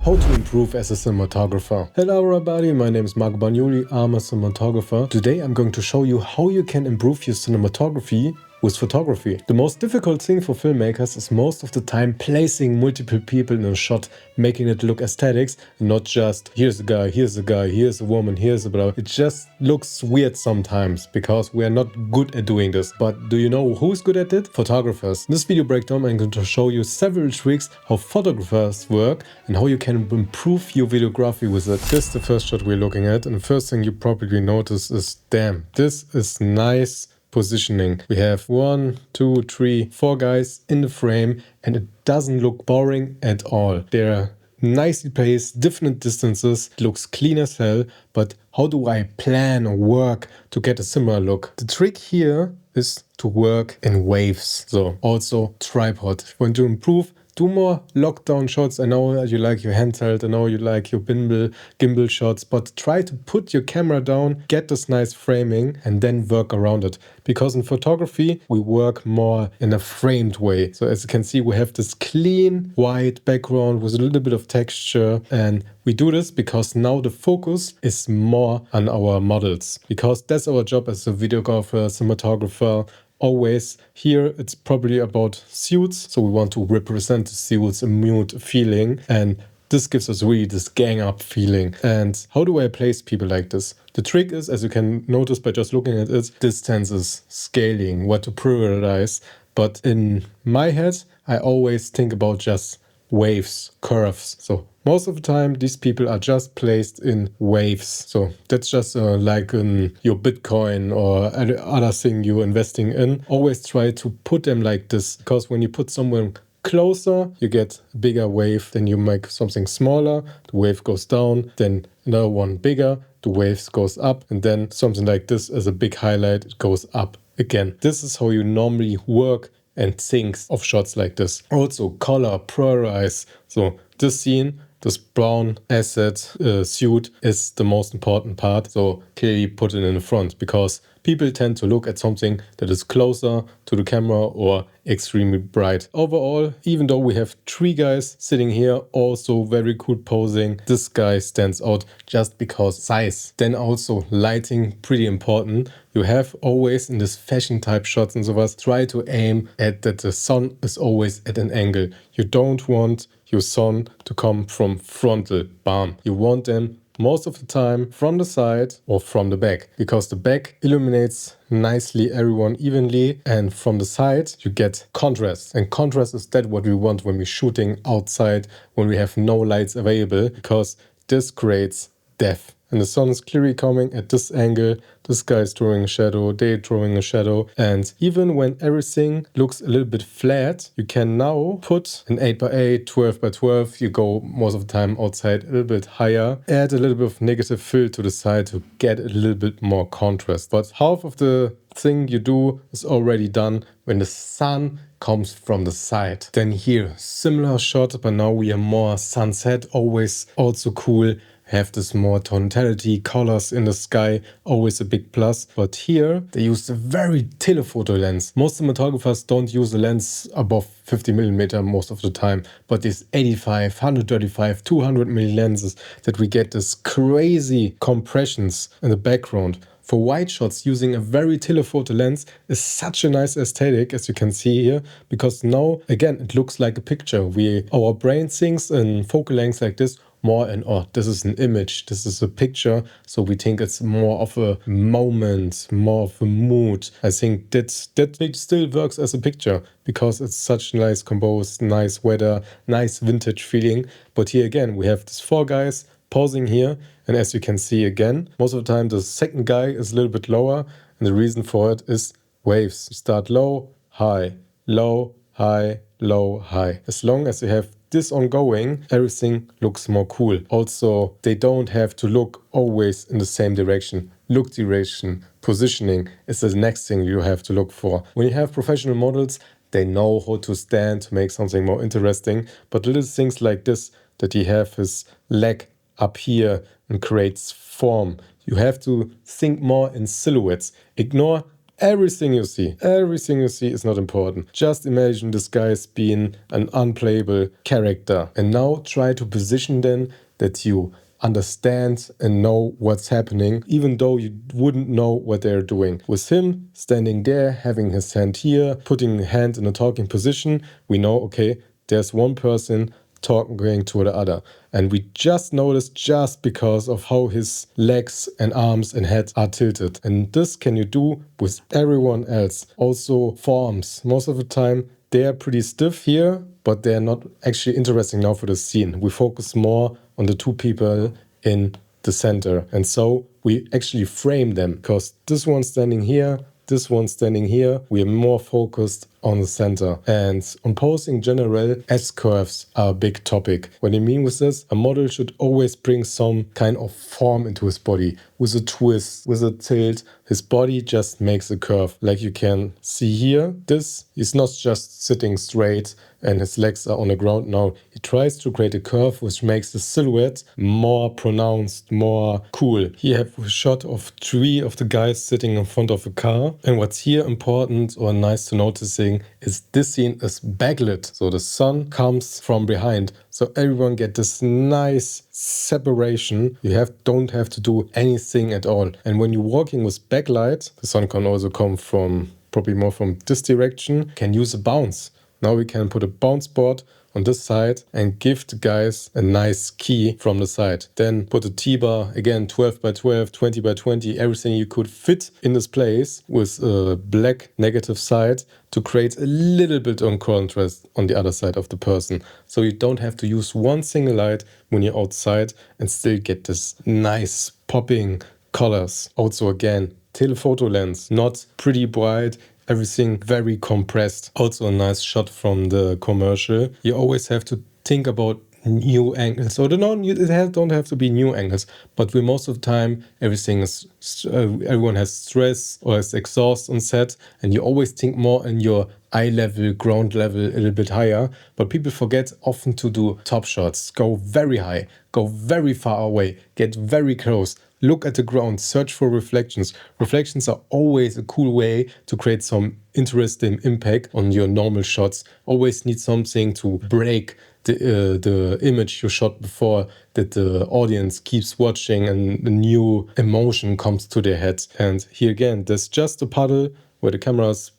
How to improve as a cinematographer. Hello everybody, my name is Marco Bagnoli, I'm a cinematographer. Today I'm going to show you how you can improve your cinematography with photography. The most difficult thing for filmmakers is most of the time placing multiple people in a shot, making it look aesthetics, and not just here's a guy, here's a guy, here's a woman, here's a blah. It just looks weird sometimes because we are not good at doing this. But do you know who's good at it? Photographers. In this video breakdown I'm going to show you several tricks how photographers work and how you can improve your videography with it. This is the first shot we're looking at, and the first thing you probably notice is, damn, this is nice positioning. We have 1, 2, 3, 4 guys in the frame and it doesn't look boring at all. They're nicely placed, different distances, it looks clean as hell, but how do I plan or work to get a similar look? The trick here is to work in waves. So also tripod. If you want to improve, do more lockdown shots. I know you like your handheld, I know you like your gimbal shots, but try to put your camera down, get this nice framing, and then work around it. Because in photography, we work more in a framed way. So as you can see, we have this clean white background with a little bit of texture. And we do this because now the focus is more on our models. Because that's our job as a videographer, cinematographer. Always here it's probably about suits, so we want to represent the suits, a mood, feeling, and this gives us really this gang up feeling. And how do I place people like this? The trick is, as you can notice by just looking at it, distances, scaling, what to prioritize. But in my head I always think about just waves, curves. So most of the time these people are just placed in waves. So that's just like in your Bitcoin or other thing you're investing in. Always try to put them like this, because when you put someone closer you get a bigger wave, then you make something smaller, the wave goes down, then another one bigger, the wave goes up, and then something like this as a big highlight, it goes up again. This is how you normally work and things of shots like this. Also color, prioritize. So this scene, this brown asset suit is the most important part. So clearly put it in the front, because people tend to look at something that is closer to the camera or extremely bright. Overall, even though we have 3 guys sitting here, also very cool posing, this guy stands out just because size. Then also lighting, pretty important. You have always in this fashion type shots and so on, try to aim at that the sun is always at an angle. You don't want your sun to come from frontal, bam. You want them most of the time from the side or from the back, because the back illuminates nicely everyone evenly, and from the side you get contrast, and contrast is that what we want when we're shooting outside, when we have no lights available, because this creates depth. And the sun is clearly coming at this angle, this guy is throwing a shadow, they're throwing a shadow, and even when everything looks a little bit flat, you can now put an 8x8, 12x12, you go most of the time outside a little bit higher, add a little bit of negative fill to the side to get a little bit more contrast. But half of the thing you do is already done when the sun comes from the side. Then here, similar shot, but now we are more sunset, always also cool. Have this more tonality, colors in the sky, always a big plus. But here they use a very telephoto lens. Most cinematographers don't use a lens above 50mm most of the time, but these 85, 135, 200mm lenses that we get this crazy compressions in the background. For wide shots, using a very telephoto lens is such a nice aesthetic, as you can see here, because now again it looks like a picture. Our brain thinks in focal lengths like this more and this is an image, this is a picture, so we think it's more of a moment, more of a mood. I think that still works as a picture because it's such nice composed, nice weather, nice vintage feeling. But here again we have these 4 guys pausing here, and as you can see again, most of the time the second guy is a little bit lower, and the reason for it is waves. You start low, high, low, high, low, high. As long as you have this ongoing, everything looks more cool. Also, they don't have to look always in the same direction. Look direction, positioning is the next thing you have to look for. When you have professional models, they know how to stand to make something more interesting, but little things like this, that he have his leg up here and creates form. You have to think more in silhouettes. Ignore everything you see is not important. Just imagine this guy as being an unplayable character. And now try to position then that you understand and know what's happening, even though you wouldn't know what they're doing. With him standing there, having his hand here, putting the hand in a talking position, we know, okay, there's one person talking to the other. And we just noticed just because of how his legs and arms and head are tilted. And this can you do with everyone else. Also forms. Most of the time they are pretty stiff here, but they're not actually interesting now for the scene. We focus more on the two people in the center. And so we actually frame them because this one standing here, this one standing here, we are more focused on the center. And on posing in general, S-curves are a big topic. What I mean with this, a model should always bring some kind of form into his body. With a twist, with a tilt, his body just makes a curve. Like you can see here, this is not just sitting straight and his legs are on the ground. Now he tries to create a curve which makes the silhouette more pronounced, more cool. Here have a shot of 3 of the guys sitting in front of a car. And what's here important or nice to noticing is this scene is backlit. So the sun comes from behind. So everyone get this nice separation. You don't have to do anything at all. And when you're walking with backlight, the sun can also come from probably more from this direction, can use a bounce. Now we can put a bounce board on this side and give the guys a nice key from the side. Then put a T-bar, again 12 by 12, 20 by 20, everything you could fit in this place with a black negative side to create a little bit of contrast on the other side of the person. So you don't have to use one single light when you're outside and still get this nice popping colors. Also again, telephoto lens, not pretty bright, everything very compressed. Also a nice shot from the commercial. You always have to think about new angles. So don't have to be new angles, but we most of the time everything is everyone has stress or has exhaust on set, and you always think more in your eye level, ground level, a little bit higher. But people forget often to do top shots. Go very high, go very far away, get very close. Look at the ground, search for reflections. Reflections are always a cool way to create some interesting impact on your normal shots. Always need something to break the image you shot before, that the audience keeps watching and a new emotion comes to their head. And here again, there's just a puddle where the camera is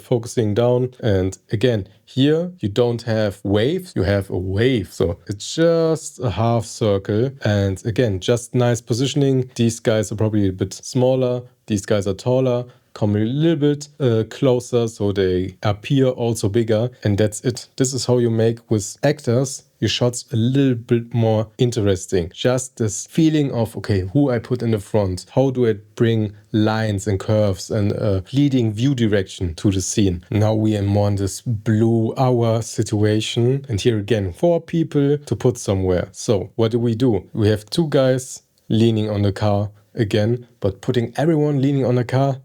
focusing down. And again, here you don't have waves, you have a wave. So it's just a half circle. And again, just nice positioning. These guys are probably a bit smaller. These guys are taller. Come a little bit closer so they appear also bigger. And that's it. This is how you make with actors your shots a little bit more interesting. Just this feeling of, okay, who I put in the front, how do I bring lines and curves and leading view direction to the scene. Now we are more in this blue hour situation, and here again 4 people to put somewhere. So what do? We have 2 guys leaning on the car again, but putting everyone leaning on the car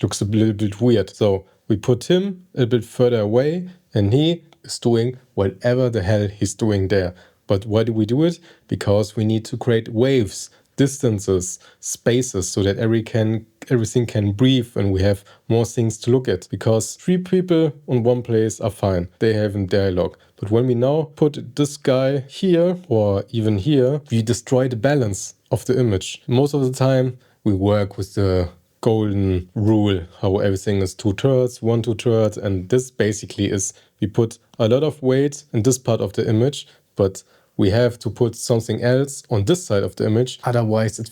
looks a little bit weird. So we put him a bit further away and he is doing whatever the hell he's doing there. But why do we do it? Because we need to create waves, distances, spaces, so that everything can breathe and we have more things to look at. Because 3 people on one place are fine. They have a dialogue. But when we now put this guy here or even here, we destroy the balance of the image. Most of the time we work with the golden rule, how everything is 2/3, 1 2/3, and this basically is we put a lot of weight in this part of the image, but we have to put something else on this side of the image, otherwise it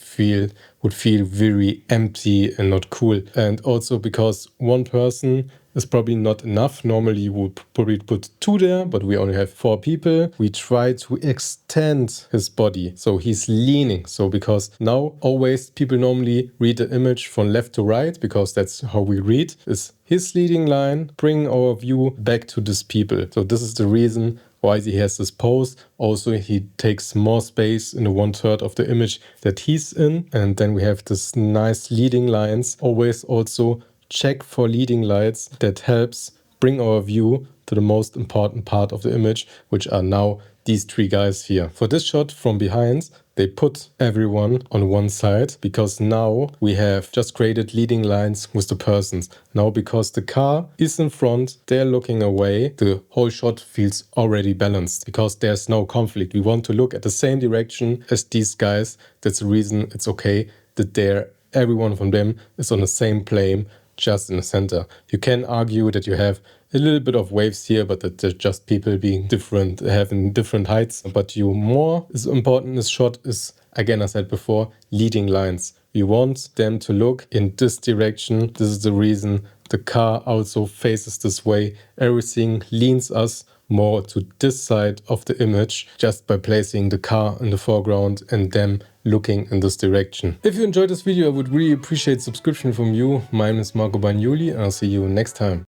would feel very empty and not cool. And also because one person is probably not enough. Normally you would probably put 2 there, but we only have 4 people. We try to extend his body, so he's leaning. So because now always people normally read the image from left to right, because that's how we read, is his leading line, bring our view back to these people. So this is the reason why he has this pose. Also, he takes more space in the 1/3 of the image that he's in. And then we have this nice leading lines. Always also check for leading lights that helps bring our view to the most important part of the image, which are now these 3 guys here. For this shot from behind, they put everyone on one side, because now we have just created leading lines with the persons. Now because the car is in front, they're looking away, the whole shot feels already balanced because there's no conflict. We want to look at the same direction as these guys. That's the reason it's okay that everyone from them is on the same plane, just in the center. You can argue that you have a little bit of waves here, but that they're just people being different, having different heights. But more is important in this shot is, again, I said before, leading lines. We want them to look in this direction. This is the reason the car also faces this way. Everything leans us more to this side of the image just by placing the car in the foreground and them looking in this direction. If you enjoyed this video, I would really appreciate subscription from you. My name is Marco Bagnoli and I'll see you next time.